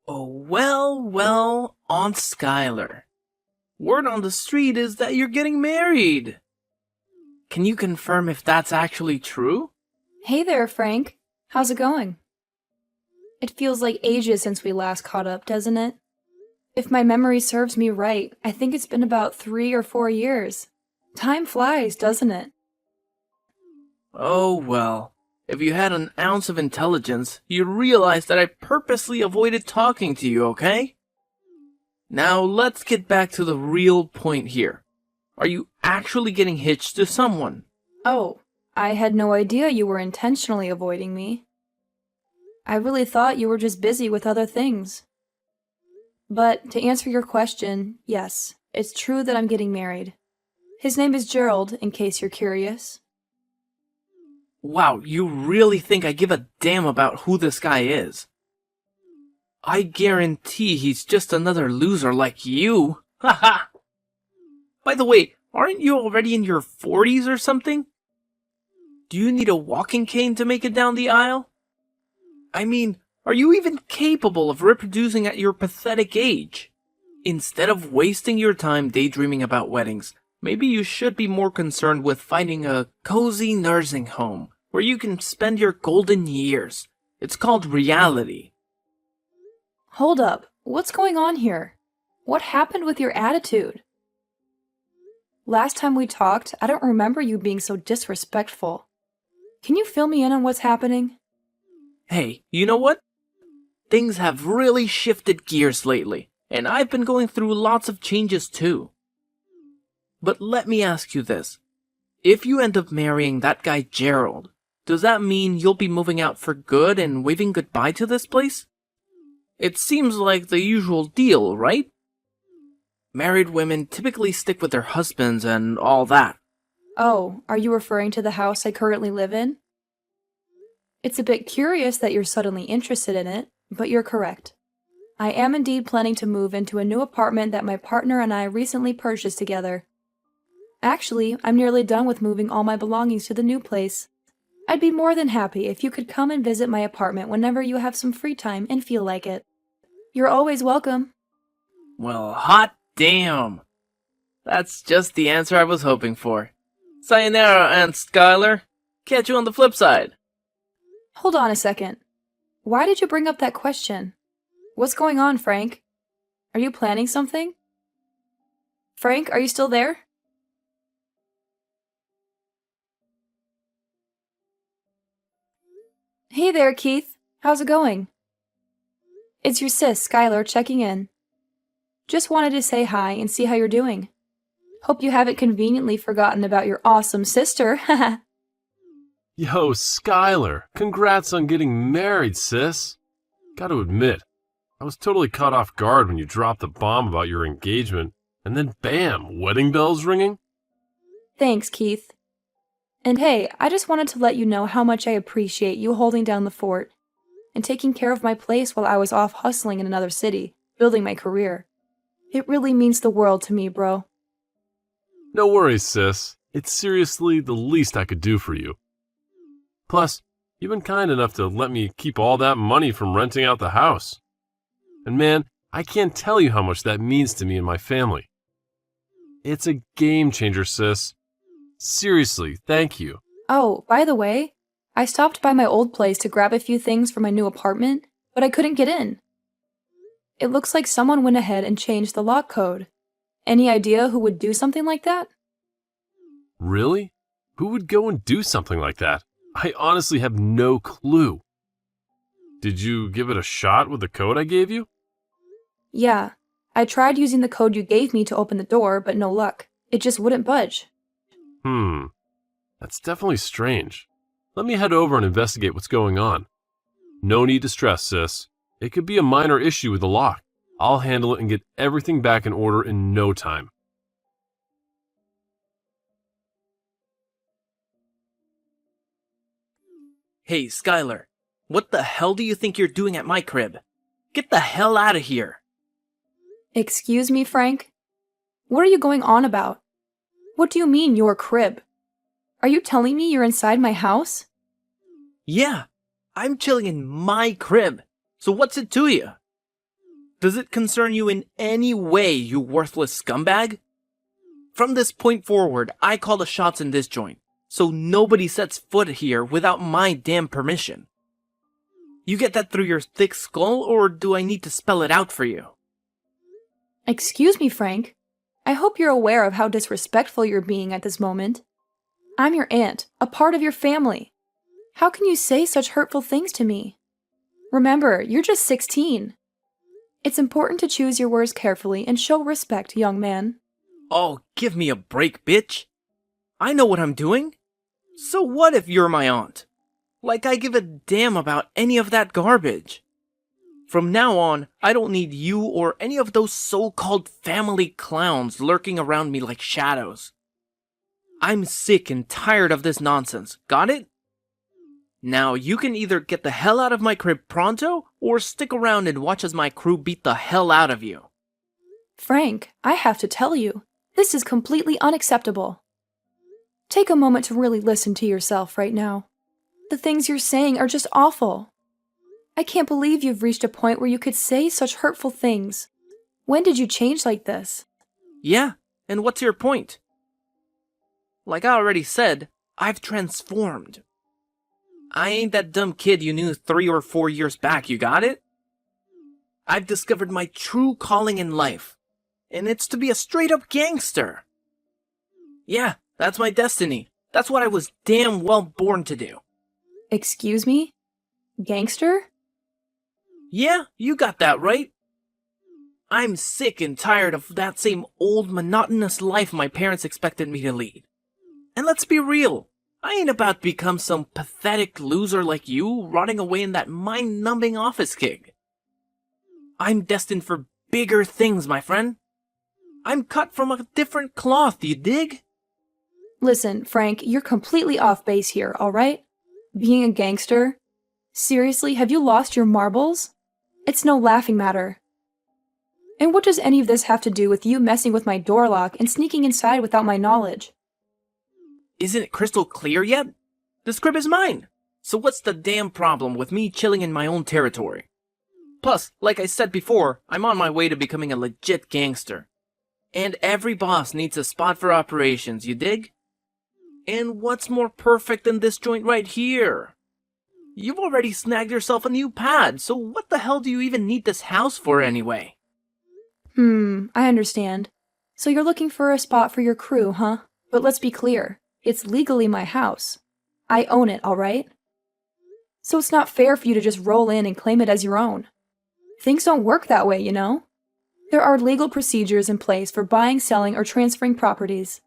Oh, well, Aunt Skylar. Word on the street is that you're getting married. Can you confirm if that's actually true? Hey there, Frank. How's it going? It feels like ages since we last caught up, doesn't it? If my memory serves me right, I think it's been about 3 or 4 years. Time flies, doesn't it? Oh, well. If you had an ounce of intelligence, you'd realize that I purposely avoided talking to you, okay? Now let's get back to the real point here. Are you actually getting hitched to someone? Oh, I had no idea you were intentionally avoiding me. I really thought you were just busy with other things. But to answer your question, yes, it's true that I'm getting married. His name is Gerald, in case you're curious. Wow, you really think I give a damn about who this guy is? I guarantee he's just another loser like you. Haha! By the way, aren't you already in your 40s or something? Do you need a walking cane to make it down the aisle? I mean, are you even capable of reproducing at your pathetic age? Instead of wasting your time daydreaming about weddings, maybe you should be more concerned with finding a cozy nursing home where you can spend your golden years. It's called reality. Hold up, what's going on here? What happened with your attitude? Last time we talked, I don't remember you being so disrespectful. Can you fill me in on what's happening? Hey, you know what? Things have really shifted gears lately, and I've been going through lots of changes too. But let me ask you this. If you end up marrying that guy Gerald, does that mean you'll be moving out for good and waving goodbye to this place? It seems like the usual deal, right? Married women typically stick with their husbands and all that. Oh, are you referring to the house I currently live in? It's a bit curious that you're suddenly interested in it, but you're correct. I am indeed planning to move into a new apartment that my partner and I recently purchased together. Actually, I'm nearly done with moving all my belongings to the new place. I'd be more than happy if you could come and visit my apartment whenever you have some free time and feel like it. You're always welcome. Well, hot damn! That's just the answer I was hoping for. Sayonara, Aunt Skylar. Catch you on the flip side. Hold on a second. Why did you bring up that question? What's going on, Frank? Are you planning something? Frank, are you still there? Hey there, Keith. How's it going? It's your sis, Skylar, checking in. Just wanted to say hi and see how you're doing. Hope you haven't conveniently forgotten about your awesome sister. Yo, Skylar, congrats on getting married, sis. Gotta admit, I was totally caught off guard when you dropped the bomb about your engagement, and then bam, wedding bells ringing? Thanks, Keith. And hey, I just wanted to let you know how much I appreciate you holding down the fort and taking care of my place while I was off hustling in another city, building my career. It really means the world to me, bro. No worries, sis. It's seriously the least I could do for you. Plus, you've been kind enough to let me keep all that money from renting out the house. And man, I can't tell you how much that means to me and my family. It's a game changer, sis. Seriously, thank you. Oh, by the way, I stopped by my old place to grab a few things for my new apartment, but I couldn't get in. It looks like someone went ahead and changed the lock code. Any idea who would do something like that? Really? Who would go and do something like that? I honestly have no clue. Did you give it a shot with the code I gave you? Yeah, I tried using the code you gave me to open the door, but no luck. It just wouldn't budge. That's definitely strange. Let me head over and investigate what's going on. No need to stress, sis. It could be a minor issue with the lock. I'll handle it and get everything back in order in no time. Hey, Skylar. What the hell do you think you're doing at my crib? Get the hell out of here. Excuse me, Frank? What are you going on about? What do you mean, your crib? Are you telling me you're inside my house? Yeah, I'm chilling in my crib. So what's it to you? Does it concern you in any way, you worthless scumbag? From this point forward, I call the shots in this joint, so nobody sets foot here without my damn permission. You get that through your thick skull, or do I need to spell it out for you? Excuse me, Frank. I hope you're aware of how disrespectful you're being at this moment. I'm your aunt, a part of your family. How can you say such hurtful things to me? Remember, you're just 16. It's important to choose your words carefully and show respect, young man. Oh, give me a break, bitch. I know what I'm doing. So what if you're my aunt? Like I give a damn about any of that garbage. From now on, I don't need you or any of those so-called family clowns lurking around me like shadows. I'm sick and tired of this nonsense, got it? Now you can either get the hell out of my crib pronto, or stick around and watch as my crew beat the hell out of you. Frank, I have to tell you, this is completely unacceptable. Take a moment to really listen to yourself right now. The things you're saying are just awful. I can't believe you've reached a point where you could say such hurtful things. When did you change like this? Yeah, and what's your point? Like I already said, I've transformed. I ain't that dumb kid you knew 3 or 4 years back, you got it? I've discovered my true calling in life, and it's to be a straight-up gangster. Yeah, that's my destiny. That's what I was damn well born to do. Excuse me? Gangster? Yeah, you got that right. I'm sick and tired of that same old monotonous life my parents expected me to lead. And let's be real, I ain't about to become some pathetic loser like you rotting away in that mind-numbing office gig. I'm destined for bigger things, my friend. I'm cut from a different cloth, you dig? Listen, Frank, you're completely off base here, alright? Being a gangster? Seriously, have you lost your marbles? It's no laughing matter. And what does any of this have to do with you messing with my door lock and sneaking inside without my knowledge? Isn't it crystal clear yet? This crib is mine. So what's the damn problem with me chilling in my own territory? Plus, like I said before, I'm on my way to becoming a legit gangster. And every boss needs a spot for operations, you dig? And what's more perfect than this joint right here? You've already snagged yourself a new pad, so what the hell do you even need this house for anyway? I understand. So you're looking for a spot for your crew, huh? But let's be clear. It's legally my house. I own it, alright? So it's not fair for you to just roll in and claim it as your own. Things don't work that way, you know? There are legal procedures in place for buying, selling, or transferring properties.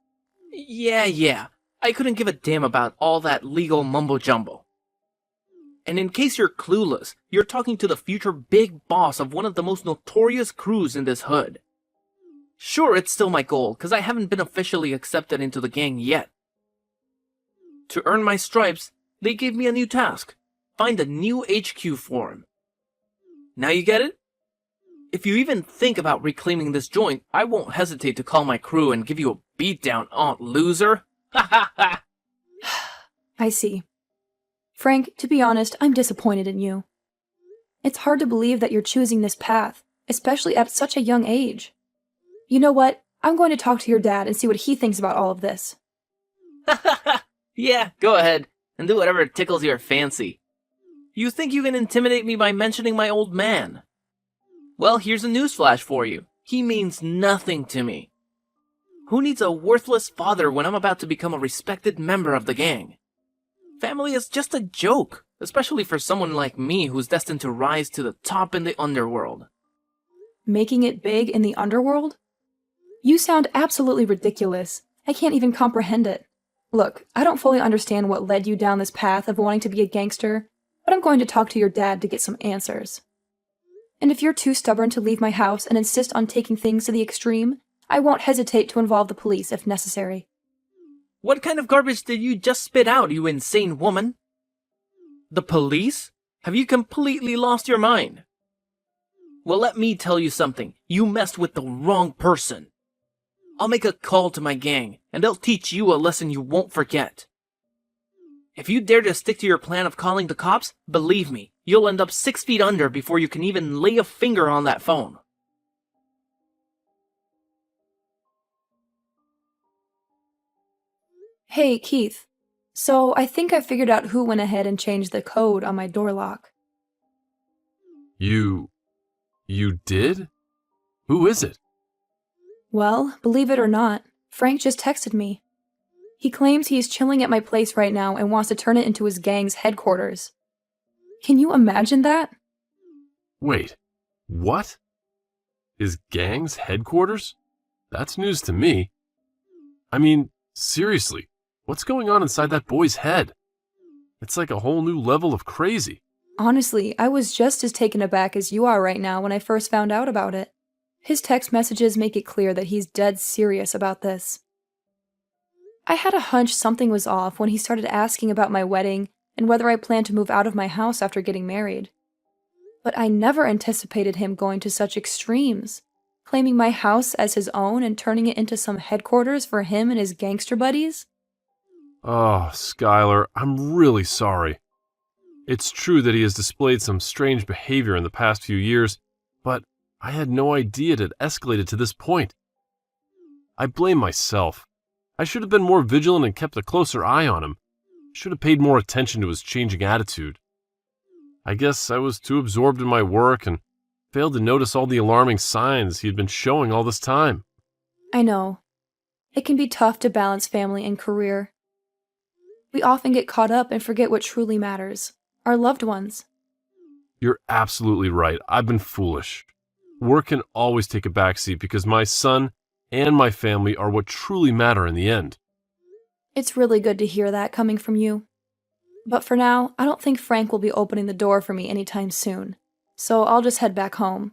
Yeah. I couldn't give a damn about all that legal mumbo-jumbo. And in case you're clueless, you're talking to the future big boss of one of the most notorious crews in this hood. Sure, it's still my goal, because I haven't been officially accepted into the gang yet. To earn my stripes, they gave me a new task. Find a new HQ for him. Now you get it? If you even think about reclaiming this joint, I won't hesitate to call my crew and give you a beatdown, aunt loser. Ha ha ha! I see. Frank, to be honest, I'm disappointed in you. It's hard to believe that you're choosing this path, especially at such a young age. You know what? I'm going to talk to your dad and see what he thinks about all of this. Yeah, go ahead, and do whatever tickles your fancy. You think you can intimidate me by mentioning my old man? Well, here's a newsflash for you. He means nothing to me. Who needs a worthless father when I'm about to become a respected member of the gang? Family is just a joke, especially for someone like me who's destined to rise to the top in the underworld. Making it big in the underworld? You sound absolutely ridiculous. I can't even comprehend it. Look, I don't fully understand what led you down this path of wanting to be a gangster, but I'm going to talk to your dad to get some answers. And if you're too stubborn to leave my house and insist on taking things to the extreme, I won't hesitate to involve the police if necessary. What kind of garbage did you just spit out, you insane woman? The police? Have you completely lost your mind? Well, let me tell you something. You messed with the wrong person. I'll make a call to my gang, and they'll teach you a lesson you won't forget. If you dare to stick to your plan of calling the cops, believe me, you'll end up 6 feet under before you can even lay a finger on that phone. Hey, Keith. So, I think I figured out who went ahead and changed the code on my door lock. You did? Who is it? Well, believe it or not, Frank just texted me. He claims he's chilling at my place right now and wants to turn it into his gang's headquarters. Can you imagine that? Wait, what? His gang's headquarters? That's news to me. I mean, seriously, what's going on inside that boy's head? It's like a whole new level of crazy. Honestly, I was just as taken aback as you are right now when I first found out about it. His text messages make it clear that he's dead serious about this. I had a hunch something was off when he started asking about my wedding and whether I planned to move out of my house after getting married. But I never anticipated him going to such extremes, claiming my house as his own and turning it into some headquarters for him and his gangster buddies. Oh, Skylar, I'm really sorry. It's true that he has displayed some strange behavior in the past few years, but I had no idea it had escalated to this point. I blame myself. I should have been more vigilant and kept a closer eye on him. Should have paid more attention to his changing attitude. I guess I was too absorbed in my work and failed to notice all the alarming signs he had been showing all this time. I know. It can be tough to balance family and career. We often get caught up and forget what truly matters, our loved ones. You're absolutely right. I've been foolish. Work can always take a backseat because my son and my family are what truly matter in the end. It's really good to hear that coming from you. But for now, I don't think Frank will be opening the door for me anytime soon, so I'll just head back home.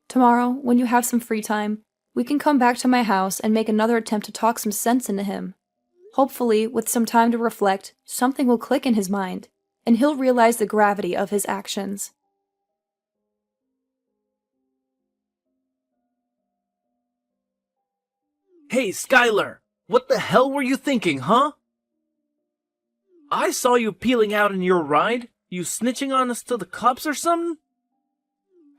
Tomorrow, when you have some free time, we can come back to my house and make another attempt to talk some sense into him. Hopefully, with some time to reflect, something will click in his mind, and he'll realize the gravity of his actions. Hey, Skylar! What the hell were you thinking, huh? I saw you peeling out in your ride. You snitching on us to the cops or something?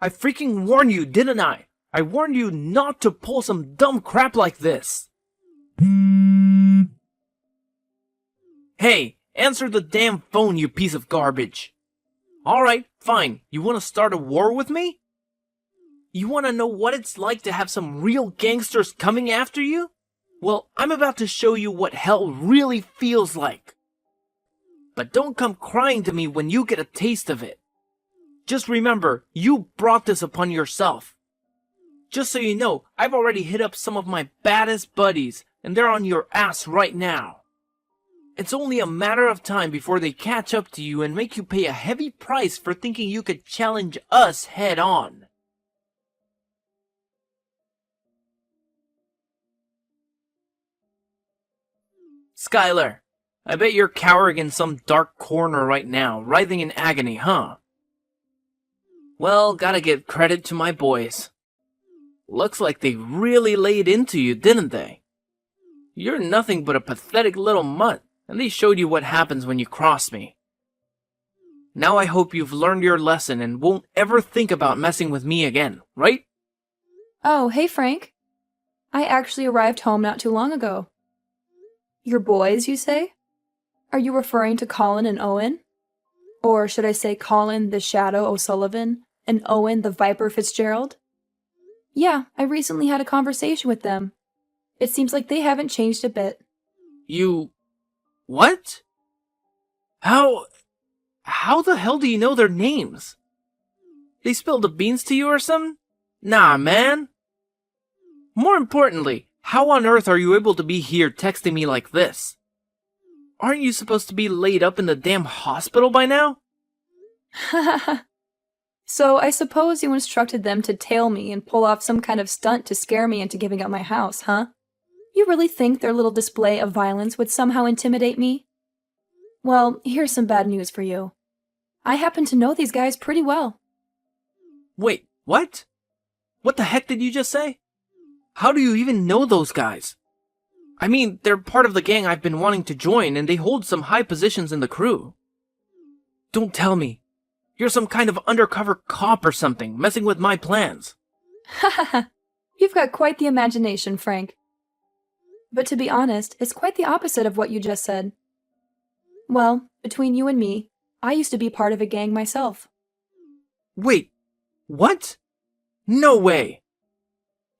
I freaking warned you, didn't I? I warned you not to pull some dumb crap like this. Hey, answer the damn phone, you piece of garbage. Alright, fine. You wanna start a war with me? You wanna know what it's like to have some real gangsters coming after you? Well, I'm about to show you what hell really feels like. But don't come crying to me when you get a taste of it. Just remember, you brought this upon yourself. Just so you know, I've already hit up some of my baddest buddies, and they're on your ass right now. It's only a matter of time before they catch up to you and make you pay a heavy price for thinking you could challenge us head on. Skylar, I bet you're cowering in some dark corner right now, writhing in agony, huh? Well, gotta give credit to my boys. Looks like they really laid into you, didn't they? You're nothing but a pathetic little mutt, and they showed you what happens when you cross me. Now I hope you've learned your lesson and won't ever think about messing with me again, right? Oh, hey Frank. I actually arrived home not too long ago. Your boys, you say? Are you referring to Colin and Owen? Or should I say Colin the Shadow O'Sullivan and Owen the Viper Fitzgerald? Yeah, I recently had a conversation with them. It seems like they haven't changed a bit. You... what? How the hell do you know their names? They spilled the beans to you or something? Nah, man. More importantly, how on earth are you able to be here texting me like this? Aren't you supposed to be laid up in the damn hospital by now? So I suppose you instructed them to tail me and pull off some kind of stunt to scare me into giving up my house, huh? You really think their little display of violence would somehow intimidate me? Well, here's some bad news for you. I happen to know these guys pretty well. Wait, what? What the heck did you just say? How do you even know those guys? I mean, they're part of the gang I've been wanting to join, and they hold some high positions in the crew. Don't tell me. You're some kind of undercover cop or something, messing with my plans. Hahaha. You've got quite the imagination, Frank. But to be honest, it's quite the opposite of what you just said. Well, between you and me, I used to be part of a gang myself. Wait, what? No way!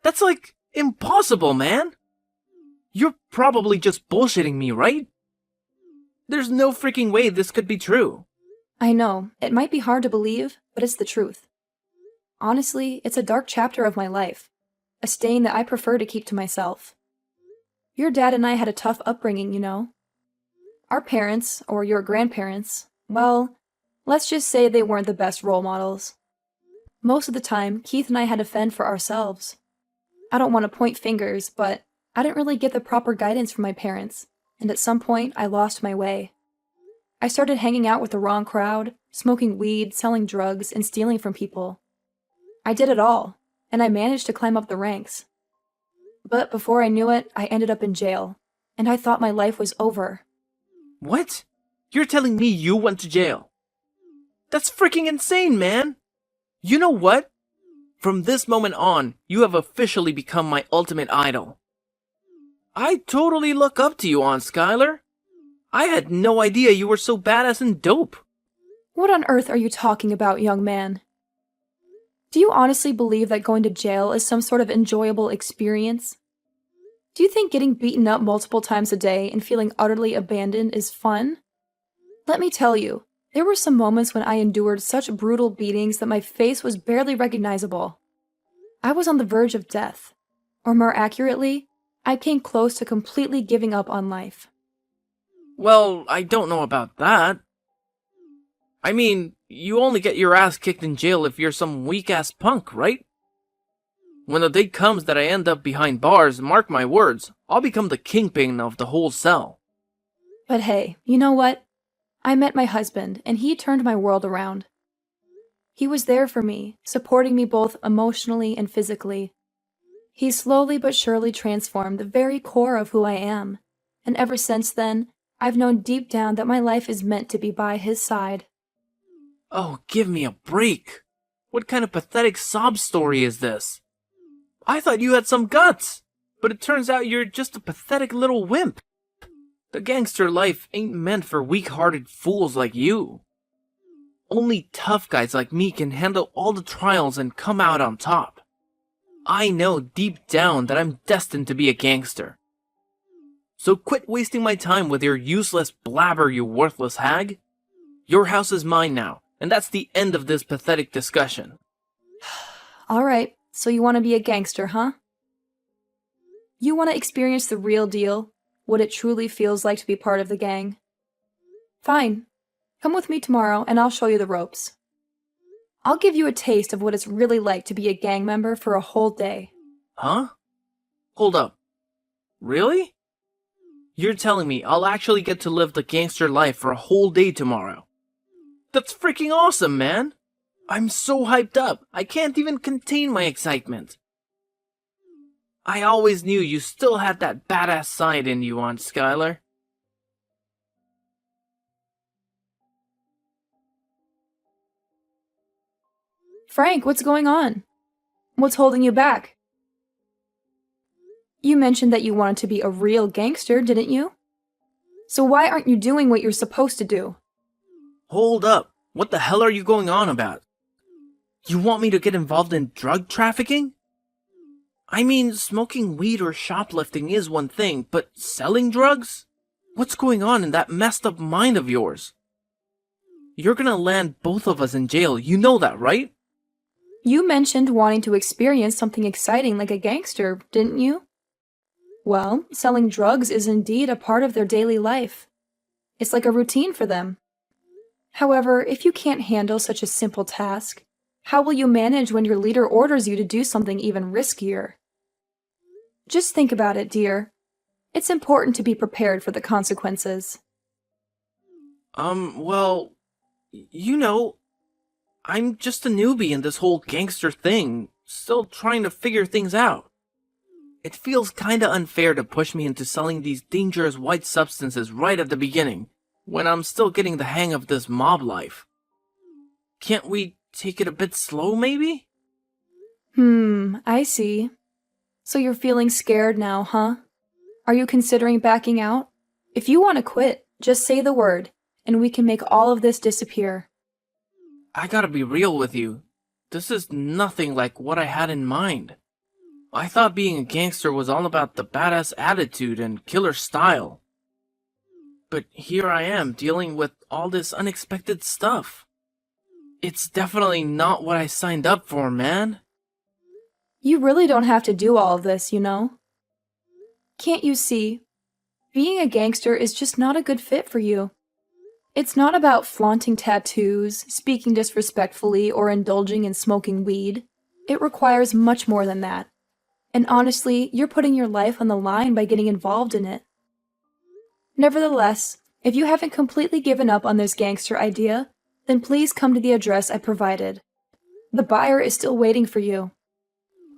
That's like impossible, man! You're probably just bullshitting me, right? There's no freaking way this could be true. I know, it might be hard to believe, but it's the truth. Honestly, it's a dark chapter of my life, a stain that I prefer to keep to myself. Your dad and I had a tough upbringing, you know. Our parents, or your grandparents, well, let's just say they weren't the best role models. Most of the time, Keith and I had to fend for ourselves. I don't want to point fingers, but I didn't really get the proper guidance from my parents, and at some point, I lost my way. I started hanging out with the wrong crowd, smoking weed, selling drugs, and stealing from people. I did it all, and I managed to climb up the ranks. But before I knew it, I ended up in jail, and I thought my life was over. What? You're telling me you went to jail? That's freaking insane, man! You know what? From this moment on, you have officially become my ultimate idol. I totally look up to you, Aunt Skylar. I had no idea you were so badass and dope. What on earth are you talking about, young man? Do you honestly believe that going to jail is some sort of enjoyable experience? Do you think getting beaten up multiple times a day and feeling utterly abandoned is fun? Let me tell you, there were some moments when I endured such brutal beatings that my face was barely recognizable. I was on the verge of death, or more accurately, I came close to completely giving up on life. Well, I don't know about that. I mean, you only get your ass kicked in jail if you're some weak-ass punk, right? When the day comes that I end up behind bars, mark my words, I'll become the kingpin of the whole cell. But hey, you know what? I met my husband, and he turned my world around. He was there for me, supporting me both emotionally and physically. He slowly but surely transformed the very core of who I am, and ever since then, I've known deep down that my life is meant to be by his side. Oh, give me a break. What kind of pathetic sob story is this? I thought you had some guts, but it turns out you're just a pathetic little wimp. The gangster life ain't meant for weak-hearted fools like you. Only tough guys like me can handle all the trials and come out on top. I know deep down that I'm destined to be a gangster. So quit wasting my time with your useless blabber, you worthless hag. Your house is mine now, and that's the end of this pathetic discussion. Alright, so you want to be a gangster, huh? You want to experience the real deal, what it truly feels like to be part of the gang? Fine. Come with me tomorrow and I'll show you the ropes. I'll give you a taste of what it's really like to be a gang member for a whole day. Huh? Hold up. Really? You're telling me I'll actually get to live the gangster life for a whole day tomorrow? That's freaking awesome, man! I'm so hyped up, I can't even contain my excitement. I always knew you still had that badass side in you, Aunt Skylar. Frank, what's going on? What's holding you back? You mentioned that you wanted to be a real gangster, didn't you? So why aren't you doing what you're supposed to do? Hold up, what the hell are you going on about? You want me to get involved in drug trafficking? I mean, smoking weed or shoplifting is one thing, but selling drugs? What's going on in that messed up mind of yours? You're gonna land both of us in jail, you know that, right? You mentioned wanting to experience something exciting like a gangster, didn't you? Well, selling drugs is indeed a part of their daily life. It's like a routine for them. However, if you can't handle such a simple task, how will you manage when your leader orders you to do something even riskier? Just think about it, dear. It's important to be prepared for the consequences. Well, you know, I'm just a newbie in this whole gangster thing, still trying to figure things out. It feels kinda unfair to push me into selling these dangerous white substances right at the beginning, when I'm still getting the hang of this mob life. Can't we take it a bit slow, maybe? I see. So you're feeling scared now, huh? Are you considering backing out? If you want to quit, just say the word, and we can make all of this disappear. I gotta be real with you. This is nothing like what I had in mind. I thought being a gangster was all about the badass attitude and killer style. But here I am dealing with all this unexpected stuff. It's definitely not what I signed up for, man. You really don't have to do all of this, you know? Can't you see? Being a gangster is just not a good fit for you. It's not about flaunting tattoos, speaking disrespectfully, or indulging in smoking weed. It requires much more than that. And honestly, you're putting your life on the line by getting involved in it. Nevertheless, if you haven't completely given up on this gangster idea, then please come to the address I provided. The buyer is still waiting for you.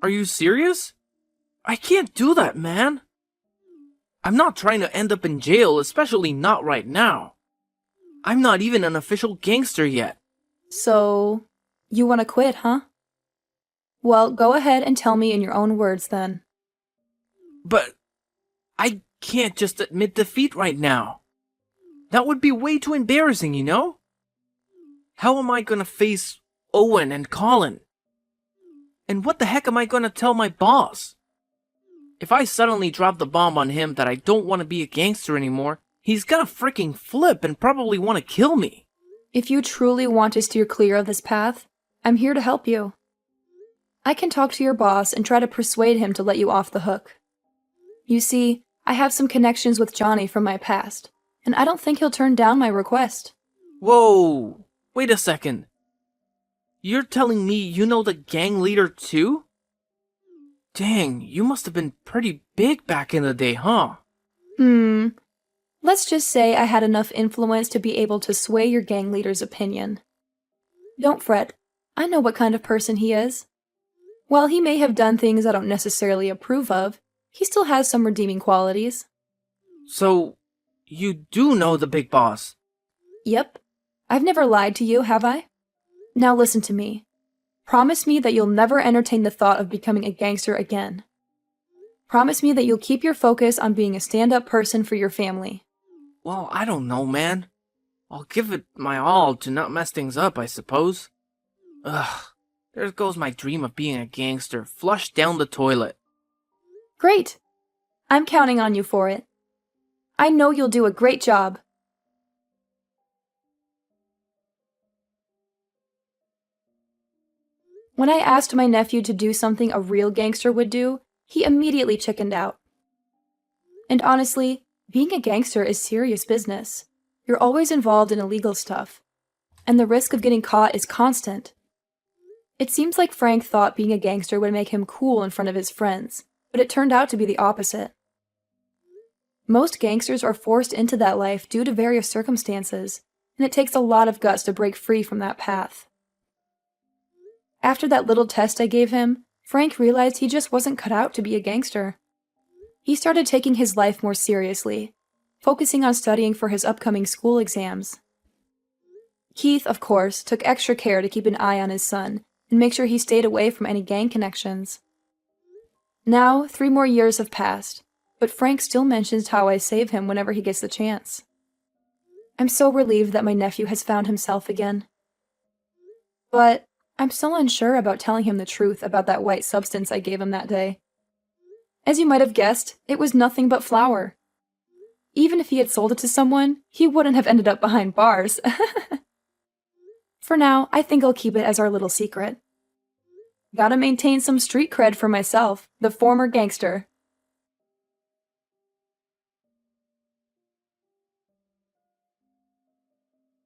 Are you serious? I can't do that, man. I'm not trying to end up in jail, especially not right now. I'm not even an official gangster yet. So, you want to quit, huh? Well, go ahead and tell me in your own words then. But I can't just admit defeat right now. That would be way too embarrassing, you know? How am I gonna face Owen and Colin? And what the heck am I gonna tell my boss? If I suddenly drop the bomb on him that I don't want to be a gangster anymore, he's gonna freaking flip and probably want to kill me. If you truly want to steer clear of this path, I'm here to help you. I can talk to your boss and try to persuade him to let you off the hook. You see, I have some connections with Johnny from my past, and I don't think he'll turn down my request. Whoa, wait a second. You're telling me you know the gang leader too? Dang, you must have been pretty big back in the day, huh? Let's just say I had enough influence to be able to sway your gang leader's opinion. Don't fret, I know what kind of person he is. While he may have done things I don't necessarily approve of, he still has some redeeming qualities. So, you do know the big boss? Yep. I've never lied to you, have I? Now listen to me. Promise me that you'll never entertain the thought of becoming a gangster again. Promise me that you'll keep your focus on being a stand-up person for your family. Well, I don't know, man. I'll give it my all to not mess things up, I suppose. Ugh, there goes my dream of being a gangster, flushed down the toilet. Great! I'm counting on you for it. I know you'll do a great job. When I asked my nephew to do something a real gangster would do, he immediately chickened out. And honestly, being a gangster is serious business. You're always involved in illegal stuff, and the risk of getting caught is constant. It seems like Frank thought being a gangster would make him cool in front of his friends, but it turned out to be the opposite. Most gangsters are forced into that life due to various circumstances, and it takes a lot of guts to break free from that path. After that little test I gave him, Frank realized he just wasn't cut out to be a gangster. He started taking his life more seriously, focusing on studying for his upcoming school exams. Keith, of course, took extra care to keep an eye on his son and make sure he stayed away from any gang connections. Now, 3 more years have passed, but Frank still mentions how I save him whenever he gets the chance. I'm so relieved that my nephew has found himself again. But I'm still unsure about telling him the truth about that white substance I gave him that day. As you might have guessed, it was nothing but flour. Even if he had sold it to someone, he wouldn't have ended up behind bars. For now, I think I'll keep it as our little secret. Gotta maintain some street cred for myself, the former gangster.